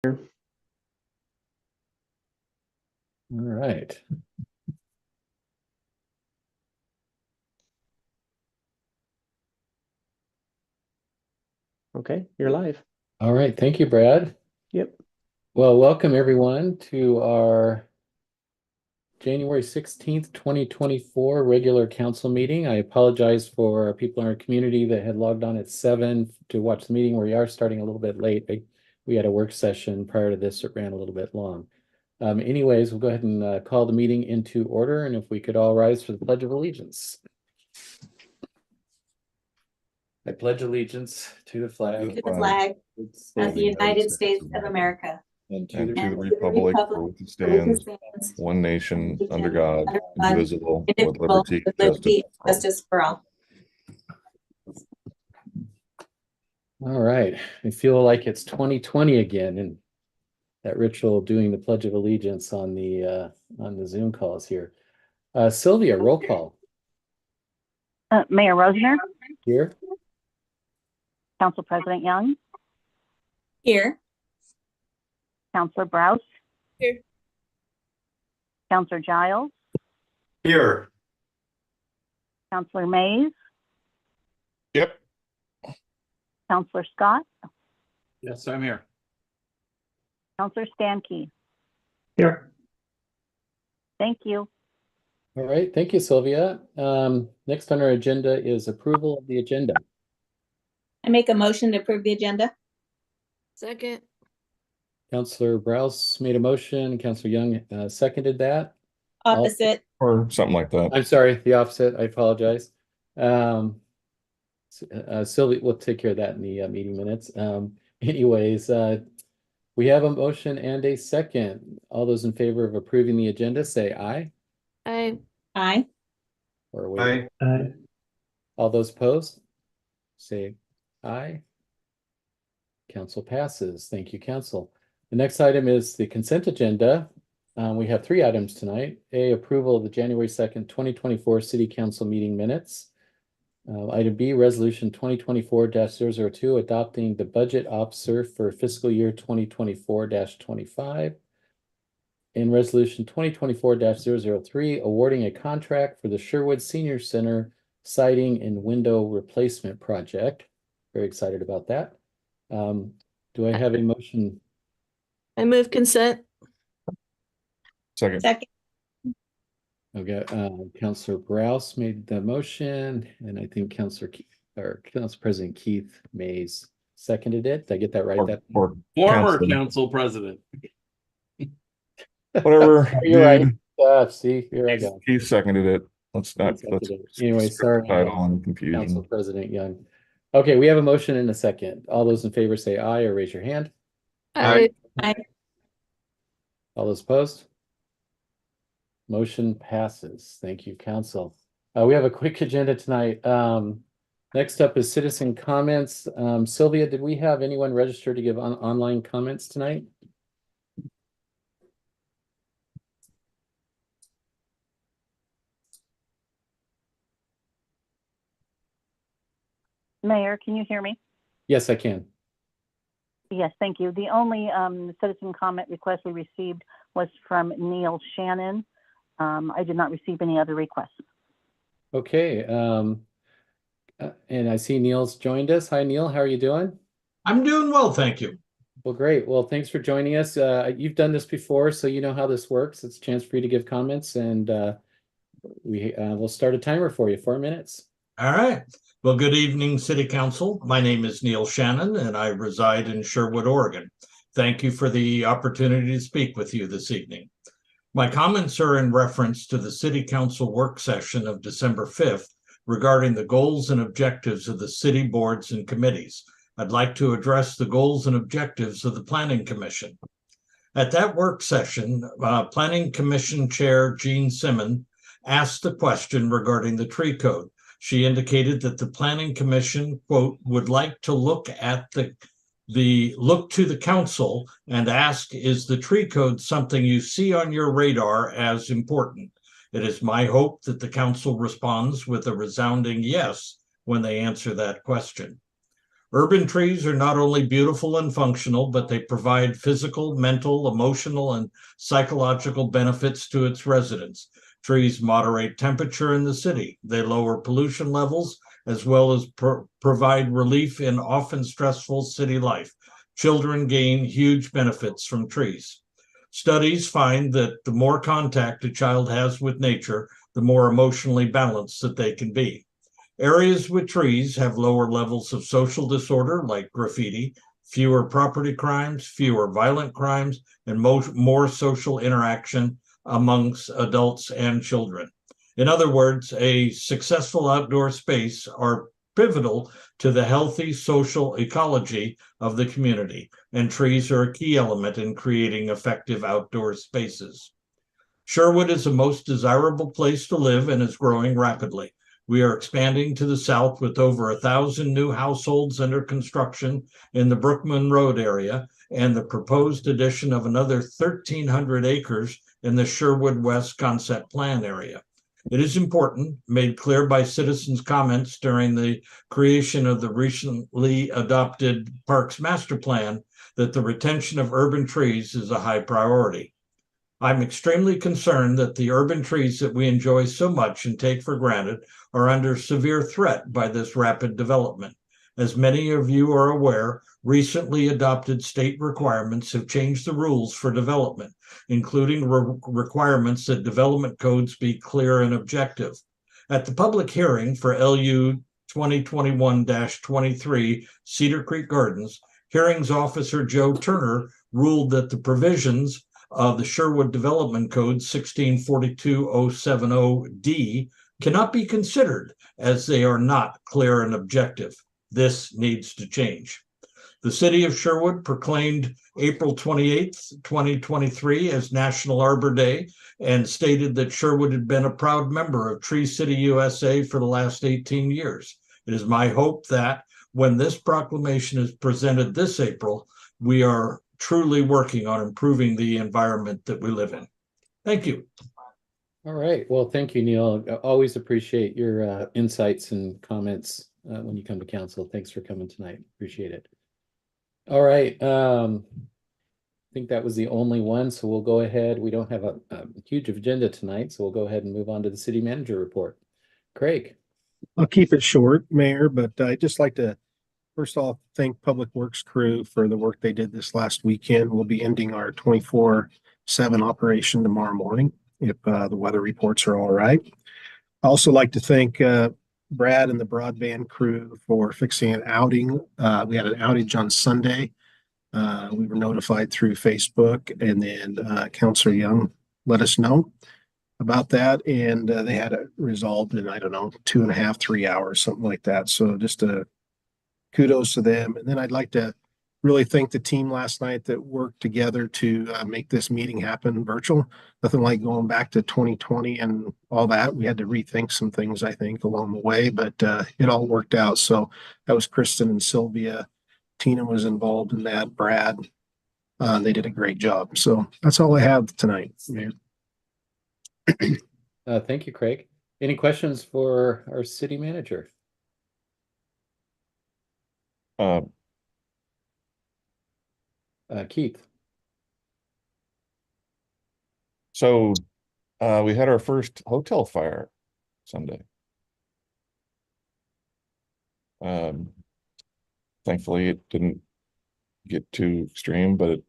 All right. Okay, you're live. All right. Thank you, Brad. Yep. Well, welcome everyone to our January 16th, 2024 regular council meeting. I apologize for people in our community that had logged on at 7 to watch the meeting. We are starting a little bit late. We had a work session prior to this that ran a little bit long. Anyways, we'll go ahead and call the meeting into order, and if we could all rise for the Pledge of Allegiance. I pledge allegiance to the flag To the flag of the United States of America and and the to the republic for which it stands, one nation, under God, God, indivisible, with indivisible, liberty with and liberty and justice for all. All right. I feel like it's 2020 again, and that ritual doing the Pledge of Allegiance on the Zoom calls here. Sylvia, roll call. Mayor Rosner, Here. Council President Young, Here. Councilor Browse. Here. Councilor Giles, Here. Councilor Mays, Yep. Councilor Scott, Yes, I'm here. Councilor Stankey. Here. Thank you. All right. Thank you, Sylvia. Next on our agenda is approval of the agenda. I make a motion to approve the agenda. Second. Councilor Browse made a motion. Councilor Young seconded that. Opposite. Or something like that. I'm sorry, the opposite. I apologize. Sylvia, we'll take care of that in the meeting minutes. Anyways, we have a motion and a second. All those in favor of approving the agenda, say aye. Aye. Aye. Or wait. Aye. Aye. All those opposed, say aye. Council passes. Thank you, Council. The next item is the consent agenda. We have 3 items tonight. A, approval of the January 2nd, 2024 City Council meeting minutes. Item B, Resolution 2024-002, adopting the budget officer for fiscal year 2024-25. And Resolution 2024-003, awarding a contract for the Sherwood Senior Center siding and window replacement project. Very excited about that. Do I have a motion? I move consent. Second. Second. Okay, Councilor Browse made the motion, and I think Council President Keith Mays seconded it. Did I get that right? Or Former Councilor. council president. Whatever. You're right. Dude. See, here I go. He seconded it. Let's Anyway, sorry, title and Council confusion. President Young. Okay, we have a motion and a second. All those in favor say aye or raise your hand. Aye. Aye. All those opposed? Motion passes. Thank you, Council. We have a quick agenda tonight. Next up is citizen comments. Sylvia, did we have anyone registered to give online comments tonight? Mayor, can you hear me? Yes, I can. Yes, thank you. The only citizen comment request we received was from Neil Shannon. I did not receive any other requests. Okay. And I see Neil's joined us. Hi, Neil. How are you doing? I'm doing well, thank you. Well, great. Well, thanks for joining us. You've done this before, so you know how this works. It's a chance for you to give comments, and we'll start a timer for you, 4 minutes. All right. Well, good evening, City Council. My name is Neil Shannon, and I reside in Sherwood, Oregon. Thank you for the opportunity to speak with you this evening. My comments are in reference to the City Council work session of December 5th regarding the goals and objectives of the city boards and committees. I'd like to address the goals and objectives of the Planning Commission. At that work session, Planning Commission Chair Jean Simmons asked the question regarding the tree code. She indicated that the Planning Commission, quote, would like to look at look to the council and ask, is the tree code something you see on your radar as important? It is my hope that the council responds with a resounding yes when they answer that question. Urban trees are not only beautiful and functional, but they provide physical, mental, emotional, and psychological benefits to its residents. Trees moderate temperature in the city. They lower pollution levels, as well as provide relief in often stressful city life. Children gain huge benefits from trees. Studies find that the more contact a child has with nature, the more emotionally balanced that they can be. Areas with trees have lower levels of social disorder like graffiti, fewer property crimes, fewer violent crimes, and more social interaction amongst adults and children. In other words, a successful outdoor space are pivotal to the healthy social ecology of the community, and trees are a key element in creating effective outdoor spaces. Sherwood is the most desirable place to live and is growing rapidly. We are expanding to the south with over 1,000 new households under construction in the Brookman Road area and the proposed addition of another 1,300 acres in the Sherwood West Concept Plan area. It is important, made clear by citizens' comments during the creation of the recently adopted Parks Master Plan, that the retention of urban trees is a high priority. I'm extremely concerned that the urban trees that we enjoy so much and take for granted are under severe threat by this rapid development. As many of you are aware, recently adopted state requirements have changed the rules for development, including requirements that development codes be clear and objective. At the public hearing for LU 2021-23 Cedar Creek Gardens, hearings officer Joe Turner ruled that the provisions of the Sherwood Development Code 1642070D cannot be considered as they are not clear and objective. This needs to change. The city of Sherwood proclaimed April 28th, 2023 as National Arbor Day and stated that Sherwood had been a proud member of Tree City USA for the last 18 years. It is my hope that when this proclamation is presented this April, we are truly working on improving the environment that we live in. Thank you. All right. Well, thank you, Neil. I always appreciate your insights and comments when you come to council. Thanks for coming tonight. Appreciate it. All right. I think that was the only one, so we'll go ahead. We don't have a huge agenda tonight, so we'll go ahead and move on to the city manager report. Craig. I'll keep it short, Mayor, but I'd just like to first off thank Public Works crew for the work they did this last weekend. We'll be ending our 24/7 operation tomorrow morning if the weather reports are all right. I also like to thank Brad and the broadband crew for fixing an outing. We had an outage on Sunday. We were notified through Facebook, and then Councilor Young let us know about that, and they had it resolved in, I don't know, 2.5, 3 hours, something like that. So just kudos to them. And then I'd like to really thank the team last night that worked together to make this meeting happen virtual. Nothing like going back to 2020 and all that. We had to rethink some things, I think, along the way, but it all worked out. So that was Kristen and Sylvia. Tina was involved in that. Brad, they did a great job. So that's all I have tonight, Mayor. Thank you, Craig. Any questions for our city manager? Keith. So we had our first hotel fire Sunday. Thankfully it didn't get too extreme, but it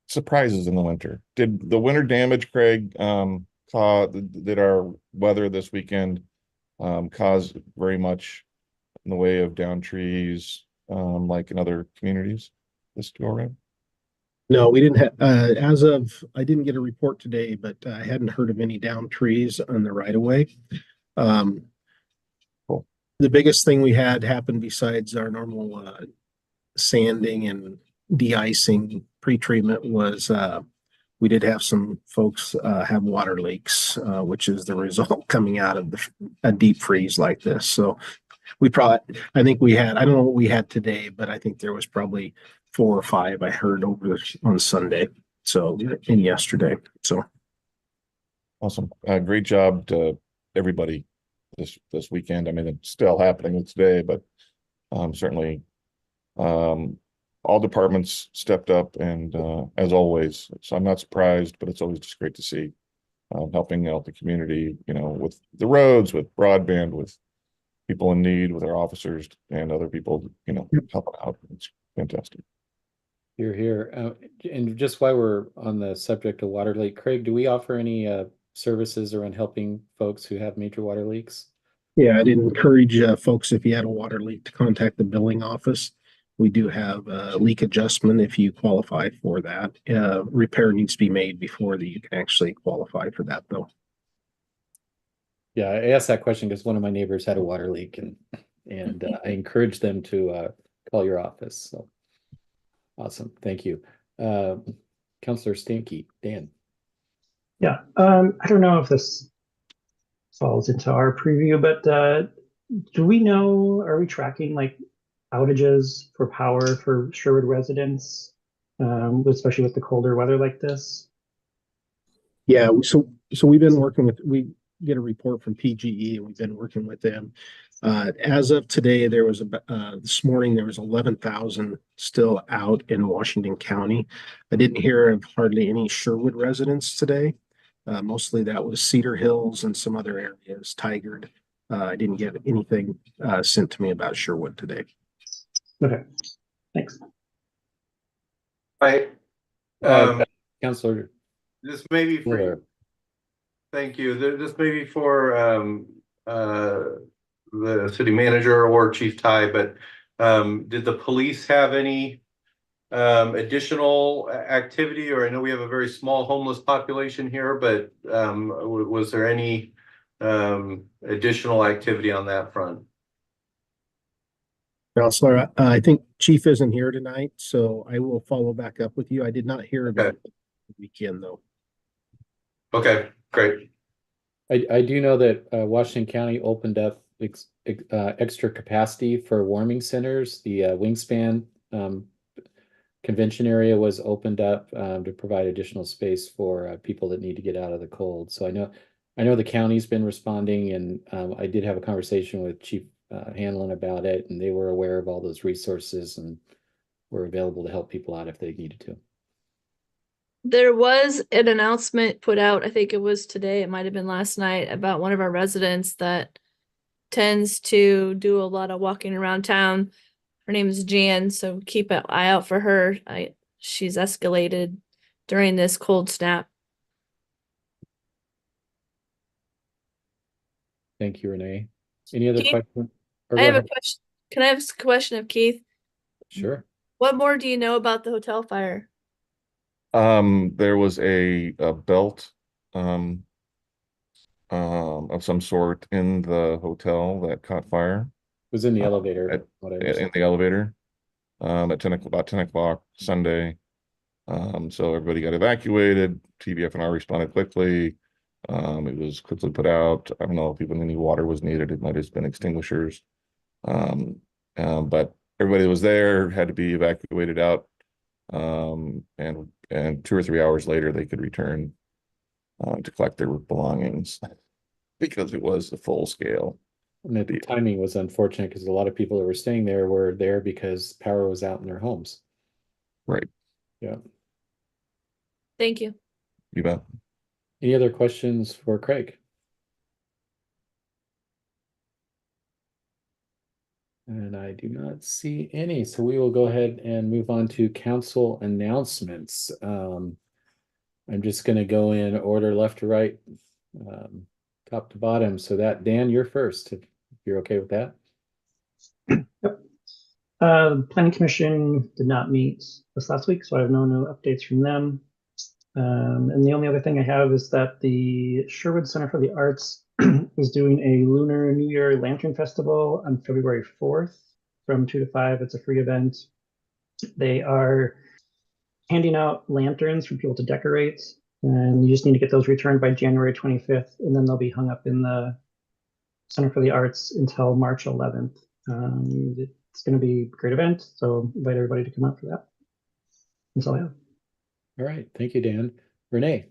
surprises in the winter. Did the winter damage, Craig, did our weather this weekend cause very much in the way of down trees like in other communities this go around? No, we didn't have, I didn't get a report today, but I hadn't heard of any downed trees on the right of way. Cool. The biggest thing we had happen besides our normal sanding and de-icing pre-treatment was we did have some folks have water leaks, which is the result coming out of a deep freeze like this. So I think we had, I don't know what we had today, but I think there was probably 4 or 5 I heard on Sunday. So, and yesterday. So. Awesome. Great job to everybody this weekend. I mean, it's still happening today, but certainly all departments stepped up, and as always, so I'm not surprised, but it's always just great to see helping out the community, with the roads, with broadband, with people in need, with our officers and other people, helping out. It's fantastic. You're here. And just while we're on the subject of water leak, Craig, do we offer any services around helping folks who have major water leaks? Yeah, I'd encourage folks, if you had a water leak, to contact the billing office. We do have a leak adjustment if you qualify for that. Repair needs to be made before you can actually qualify for that, though. Yeah, I asked that question because one of my neighbors had a water leak, and I encouraged them to call your office. So awesome, thank you. Counselor Stanky, Dan. Yeah, I don't know if this falls into our preview, but do we know, are we tracking like outages for power for Sherwood residents, especially with the colder weather like this? Yeah, so we've been working we get a report from PGE, and we've been working with them. As of today, this morning there was 11,000 still out in Washington County. I didn't hear of hardly any Sherwood residents today. Mostly that was Cedar Hills and some other areas, Tigard. I didn't get anything sent to me about Sherwood today. Okay, thanks. Hi, Counselor this may be for Fuller. you. Thank you. This may be for the city manager or Chief Ty, but did the police have any additional activity? Or I know we have a very small homeless population here, but was there any additional activity on that front? Counselor, I think Chief isn't here tonight, so I will follow back up with you. I did not hear about the weekend, though. Okay, great. I do know that Washington County opened up extra capacity for warming centers. The Wingspan convention area was opened up to provide additional space for people that need to get out of the cold. So I know the county's been responding, and I did have a conversation with Chief Hanlon about it, and they were aware of all those resources and were available to help people out if they needed to. There was an announcement put out, I think it was today, it might have been last night, about one of our residents that tends to do a lot of walking around town. Her name is Jan, so keep an eye out for her. She's escalated during this cold snap. Thank you, Renee. Any other Keith, questions? Or I go have a ahead. question. Can I have a question of Keith? Sure. What more do you know about the hotel fire? There was a belt of some sort in the hotel that caught fire. It was in the elevator. In the elevator at about 10 o'clock Sunday. So everybody got evacuated. TBF&R responded quickly. It was quickly put out. I don't know if even any water was needed. It might have been extinguishers. But everybody was there, had to be evacuated out. And 2 or 3 hours later, they could return to collect their belongings because it was a full scale. And the timing was unfortunate because a lot of people that were staying there were there because power was out in their homes. Right. Yeah. Thank you. You bet. Any other questions for Craig? And I do not see any, so we will go ahead and move on to council announcements. I'm just going to go in order left to right, top to bottom. So that, Dan, you're first, if you're okay with that. Yep. The Planning Commission did not meet this last week, so I have no updates from them. And the only other thing I have is that the Sherwood Center for the Arts is doing a Lunar New Year Lantern Festival on February 4th from 2 to 5. It's a free event. They are handing out lanterns for people to decorate, and you just need to get those returned by January 25th, and then they'll be hung up in the Center for the Arts until March 11th. It's going to be a great event, so invite everybody to come out for that. That's all I have. All right, thank you, Dan. Renee.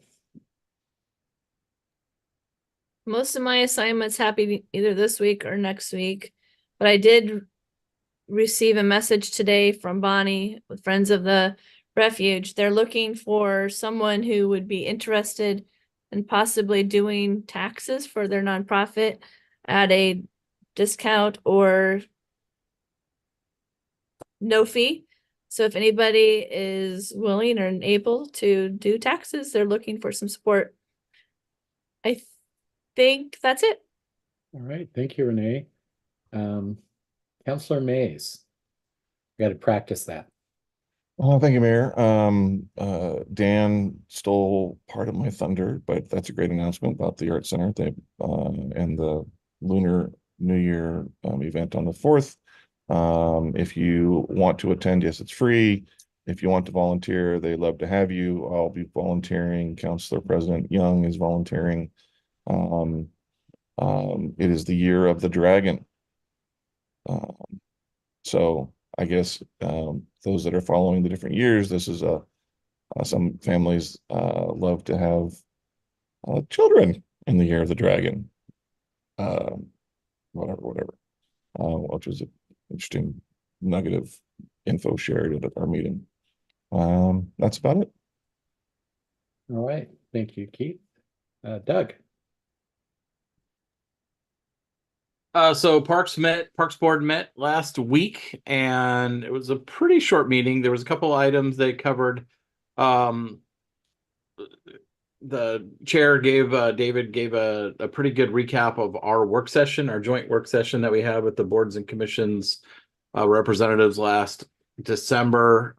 most of my assignments happy either this week or next week, but I did receive a message today from Bonnie with Friends of the Refuge. They're looking for someone who would be interested in possibly doing taxes for their nonprofit at a discount or no fee. So if anybody is willing or able to do taxes, they're looking for some support. I think that's it. All right, thank you, Renee. Counselor Mays. Got to practice that. Thank you, Mayor. Dan stole part of my thunder, but that's a great announcement about the Art Center and the Lunar New Year event on the 4th. If you want to attend, yes, it's free. If you want to volunteer, they love to have you. I'll be volunteering. Councilor President Young is volunteering. It is the year of the dragon. So I guess those that are following the different years, this is some families love to have children in the year of the dragon. Whatever. Which was an interesting nugget of info shared at our meeting. That's about it. All right, thank you, Keith. Doug. So Parks Board met last week, and it was a pretty short meeting. There was a couple items they covered. The chair David gave a pretty good recap of our work session, our joint work session that we had with the boards and commissions representatives last December.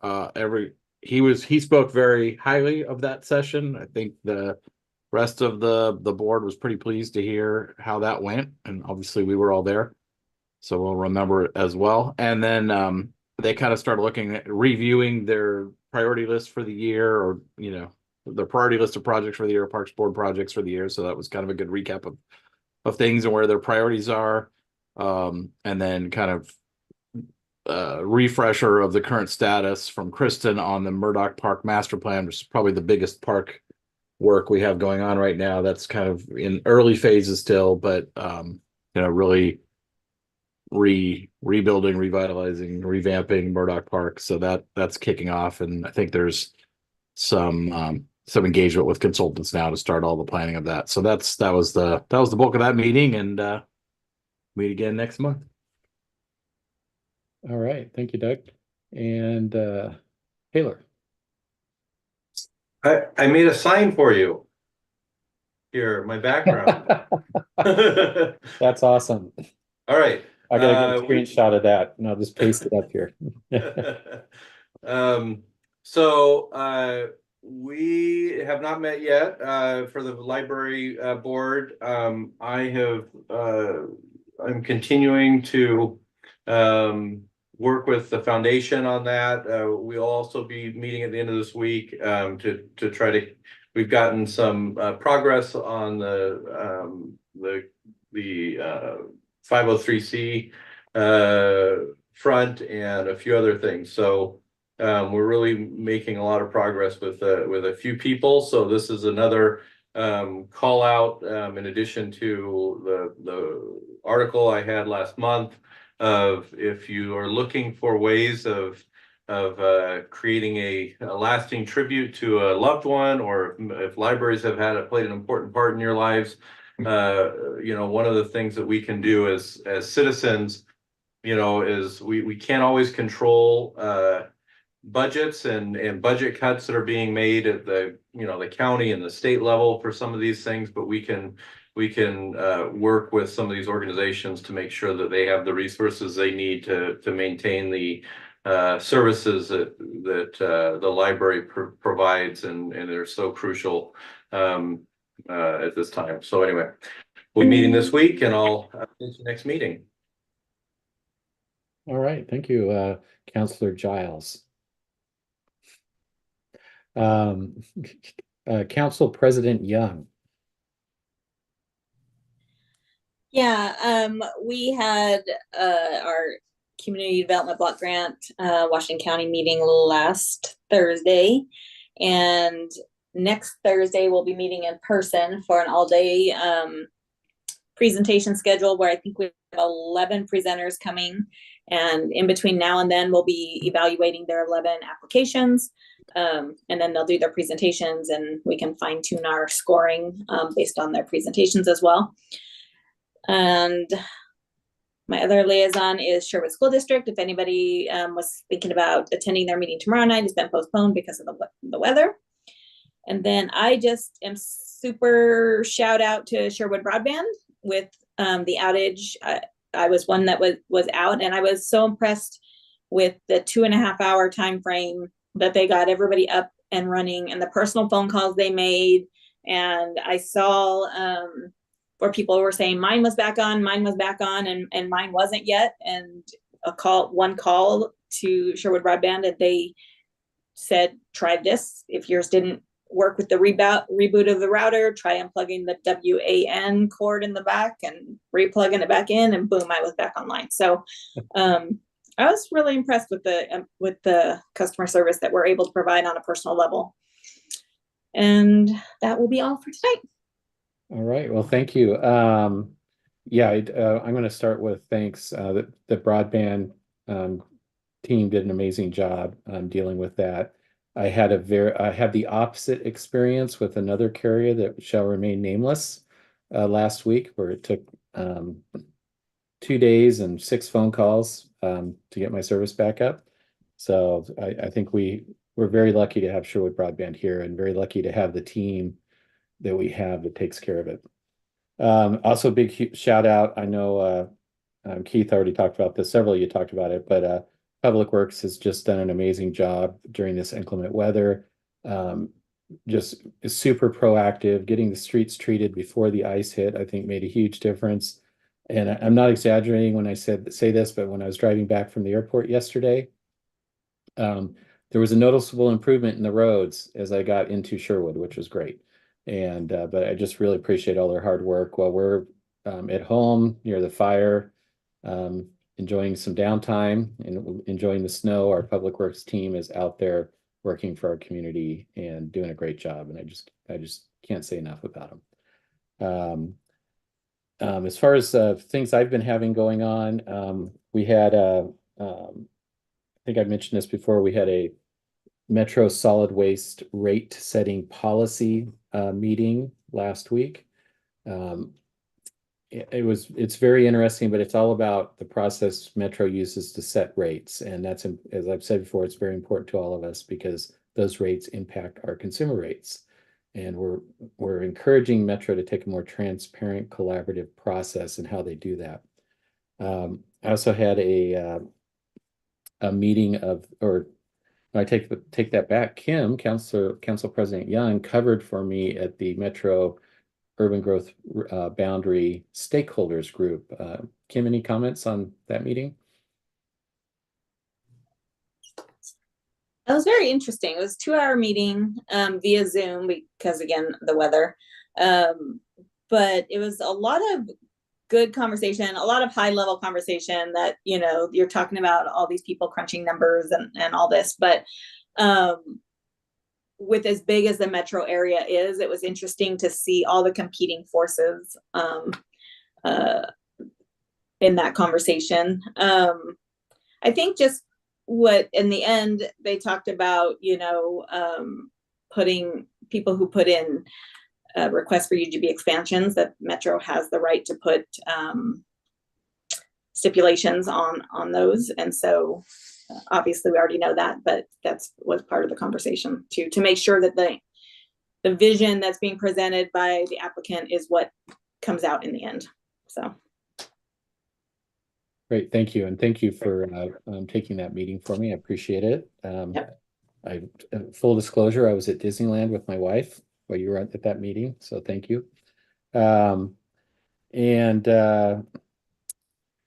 He spoke very highly of that session. I think the rest of the board was pretty pleased to hear how that went, and obviously we were all there, so we'll remember it as well. And then they kind of started looking at reviewing their priority list for the year, or the priority list of projects for the year, Parks Board projects for the year. So that was kind of a good recap of things and where their priorities are, and then kind of refresher of the current status from Kristen on the Murdoch Park Master Plan, which is probably the biggest park work we have going on right now. That's kind of in early phases still, but really rebuilding, revitalizing, revamping Murdoch Park. So that's kicking off, and I think there's some engagement with consultants now to start all the planning of that. So that was the bulk of that meeting, and meet again next month. All right, thank you, Doug. And Taylor. I made a sign for you. Here, my background. That's awesome. All right. I gotta get a screenshot of that, and I'll just paste it up here. So we have not met yet for the library board. I'm continuing to work with the foundation on that. We'll also be meeting at the end of this week to try to. We've gotten some progress on the 503C front and a few other things. So we're really making a lot of progress with a few people. So this is another call out in addition to the article I had last month of, if you are looking for ways of creating a lasting tribute to a loved one, or if libraries have played an important part in your lives, one of the things that we can do as citizens, is we can't always control budgets and budget cuts that are being made at the county and the state level for some of these things, but we can work with some of these organizations to make sure that they have the resources they need to maintain the services that the library provides, and they're so crucial at this time. So anyway, we'll be meeting this week, and I'll update you next meeting. All right, thank you, Councilor Giles. Council President Young. Yeah, we had our community development block grant Washington County meeting last Thursday, and next Thursday we'll be meeting in person for an all-day presentation schedule where I think we have 11 presenters coming. And in between now and then, we'll be evaluating their 11 applications. And then they'll do their presentations and we can fine tune our scoring based on their presentations as well. And my other liaison is Sherwood School District. If anybody was thinking about attending their meeting tomorrow night, it's been postponed because of the weather. And then I just am super shout out to Sherwood Broadband with the outage. I was one that was out, and I was so impressed with the 2.5 hour time frame that they got everybody up and running, and the personal phone calls they made. And I saw where people were saying mine was back on, and mine wasn't yet. And one call to Sherwood Broadband, and they said, try this. If yours didn't work with the reboot of the router, try unplugging the WAN cord in the back and replugging it back in, and boom, I was back online. So I was really impressed with the customer service that we're able to provide on a personal level. And that will be all for tonight. All right. Well, thank you. Yeah, I'm going to start with thanks. The broadband team did an amazing job dealing with that. I had the opposite experience with another carrier that shall remain nameless last week, where it took 2 days and 6 phone calls to get my service back up. So I think we're very lucky to have Sherwood Broadband here, and very lucky to have the team that we have that takes care of it. Also, big shout out. I know Keith already talked about this. Several of you talked about it, but Public Works has just done an amazing job during this inclement weather. Just is super proactive. Getting the streets treated before the ice hit, I think, made a huge difference. And I'm not exaggerating when I say this, but when I was driving back from the airport yesterday, there was a noticeable improvement in the roads as I got into Sherwood, which was great. And but I just really appreciate all their hard work while we're at home near the fire, enjoying some downtime and enjoying the snow. Our Public Works team is out there working for our community and doing a great job. And I just can't say enough about them. As far as things I've been having going on, we had I think I mentioned this before, we had a Metro solid waste rate setting policy meeting last week. It's very interesting, but it's all about the process Metro uses to set rates. And that's, as I've said before, it's very important to all of us because those rates impact our consumer rates. And we're encouraging Metro to take a more transparent, collaborative process in how they do that. I also had a meeting I take that back. Kim, Council President Young, covered for me at the Metro Urban Growth Boundary Stakeholders Group. Kim, any comments on that meeting? That was very interesting. It was a 2-hour meeting via Zoom because, again, the weather. But it was a lot of good conversation, a lot of high level conversation that, you're talking about all these people crunching numbers and all this. But with as big as the metro area is, it was interesting to see all the competing forces in that conversation. I think just what in the end they talked about, putting people who put in requests for UGB expansions, that Metro has the right to put stipulations on those. And so obviously we already know that, but was part of the conversation to make sure that the vision that's being presented by the applicant is what comes out in the end. So. Great, thank you. And thank you for taking that meeting for me. I appreciate it. Yep. Full disclosure, I was at Disneyland with my wife while you were at that meeting, so thank you. Have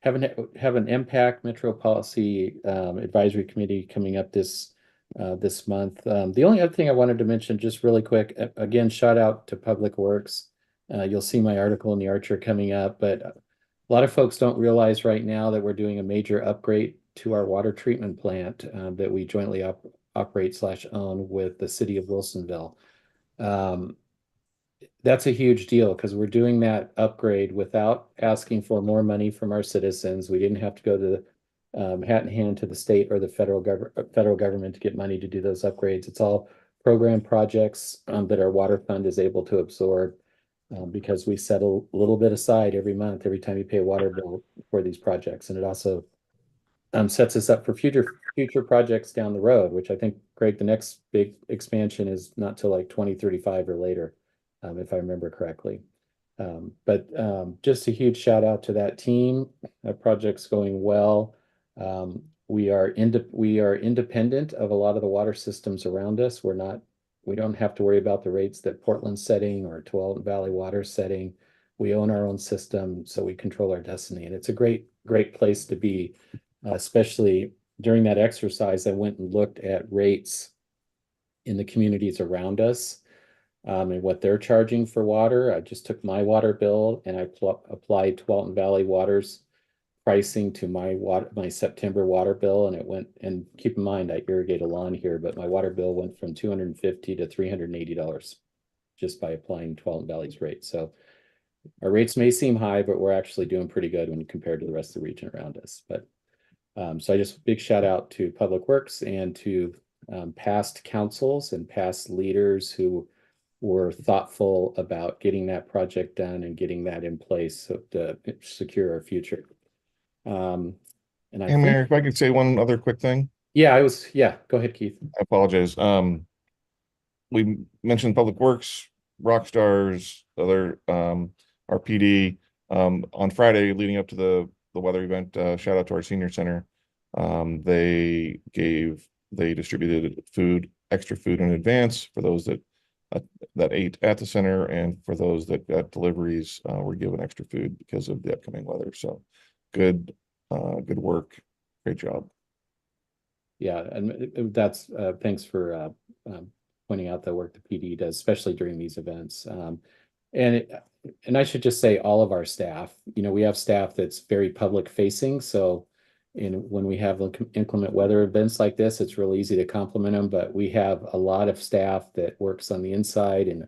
an impact Metro Policy Advisory Committee coming up this month. The only other thing I wanted to mention, just really quick, again, shout out to Public Works. You'll see my article in the Archer coming up, but a lot of folks don't realize right now that we're doing a major upgrade to our water treatment plant that we jointly operate/own with the city of Wilsonville. that's a huge deal because we're doing that upgrade without asking for more money from our citizens. We didn't have to go to hat in hand to the state or the federal government to get money to do those upgrades. It's all program projects that our water fund is able to absorb because we set a little bit aside every month, every time you pay a water bill for these projects. And it also sets us up for future projects down the road, which I think, Greg, the next big expansion is not till like 2035 or later, if I remember correctly. But just a huge shout out to that team. That project's going well. We are independent of a lot of the water systems around us. We don't have to worry about the rates that Portland's setting or Tualatin Valley Water's setting. We own our own system, so we control our destiny. And it's a great place to be, especially during that exercise. I went and looked at rates in the communities around us and what they're charging for water. I just took my water bill and I applied Tualatin Valley Water's pricing to my September water bill, and it went, and keep in mind I irrigate a lawn here, but my water bill went from $250 to $380 just by applying Tualatin Valley's rate. So our rates may seem high, but we're actually doing pretty good when compared to the rest of the region around us. But so I just big shout out to Public Works and to past councils and past leaders who were thoughtful about getting that project done and getting that in place so to secure our future. And I Hey, think, Mayor, if I could say one other quick thing. yeah, go ahead, Keith. I apologize. We mentioned Public Works, Rockstars, other RPD. On Friday leading up to the weather event, shout out to our senior center. They distributed extra food in advance for those that ate at the center, and for those that got deliveries, were given extra food because of the upcoming weather. So good work. Great job. Yeah, and that's thanks for pointing out the work the PD does, especially during these events. And I should just say all of our staff, we have staff that's very public facing. So when we have inclement weather events like this, it's real easy to compliment them, but we have a lot of staff that works on the inside and,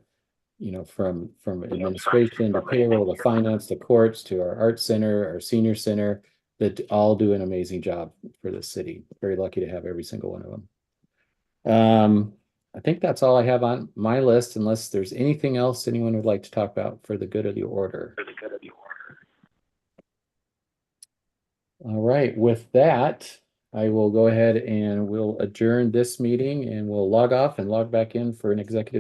from administration to payroll to finance to courts to our art center, our senior center, that all do an amazing job for the city. Very lucky to have every single one of them. I think that's all I have on my list, unless there's anything else anyone would like to talk about for the good of the order. All right, with that, I will go ahead and we'll adjourn this meeting and we'll log off and log back in for an executive